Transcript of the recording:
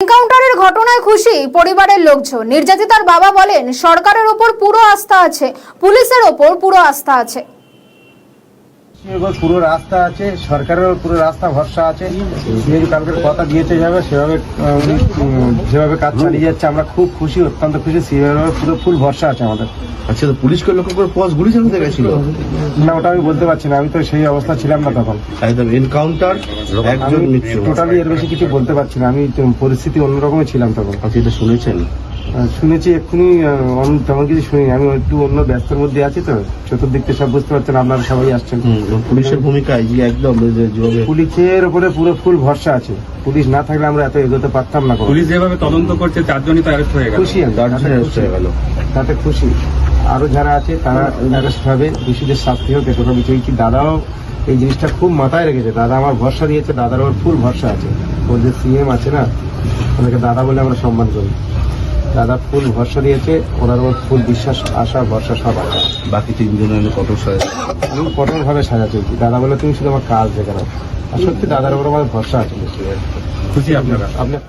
এনকাউন্টারের ঘটনায় খুশি পরিবারের লোকজন। নির্যাতিতার বাবা বলেন, সরকারের ওপর পুরো আস্থা আছে, পুলিশের ওপর পুরো আস্থা আছে। পুরো রাস্তা আছে, সরকারের পুরো রাস্তা ভরসা আছে। সিএজি কালকের কথা দিয়েছে যেভাবে কাজ চালিয়ে যাচ্ছে, আমরা খুব খুশি, অত্যন্ত খুশি। সিএজির পুরো ফুল ভরসা আছে আমাদের। আচ্ছা, তো পুলিশকে লক্ষ্য করে পথ গুলি চালাতে গেছিল না, ওটা আমি বলতে পারছি না, আমি তো সেই অবস্থা ছিলাম না তখন। একদম এনকাউন্টার, একজন মৃত্যু। টোটালি এর বেশি কিছু বলতে পারছি না, আমি পরিস্থিতি অন্যরকমই ছিলাম তখন। আচ্ছা, এটা শুনেছেন? শুনেছি এক্ষুনি, তেমন কিছু শুনিনি। আমি একটু অন্য ব্যস্তর মধ্যে আছি, তো চতুর্দিক থেকে সব বুঝতে পারছেন, আপনারা সবাই আসছেন। পুলিশের ভূমিকা একদম যেভাবে পুলিশের উপরে পুরো ফুল ভরসা আছে। পুলিশ না থাকলে আমরা এত এগোতে পারতাম না। পুলিশ যেভাবে তদন্ত করছে, 4 জনই তো অ্যারেস্ট হয়ে গেল। খুশি আমি, হয়ে গেল। তাতে খুশি। আরো যারা আছে তারা অ্যারেস্ট হবে, দোষীদের শাস্তি হোক, এতটা বিষয়। দাদাও এই জিনিসটা খুব মাথায় রেখেছে। দাদা আমার ভরসা দিয়েছে, দাদার ওর ফুল ভরসা আছে। ওর যে সিএম আছে না, ওনাকে দাদা বলে আমরা সম্মান করি। দাদা ফুল ভরসা দিয়েছে, ওনার ওর ফুল বিশ্বাস, আশা, ভরসা সব আছে। বাকি 3 জনের কঠোর সাজা। আমি কঠোর ভাবে সাজা চলছি। দাদা বলে তুমি শুধু আমার কাজ দেখে নাও। আর সত্যি দাদার ওপর আমার ভরসা আছে। খুশি আপনারা? আপনার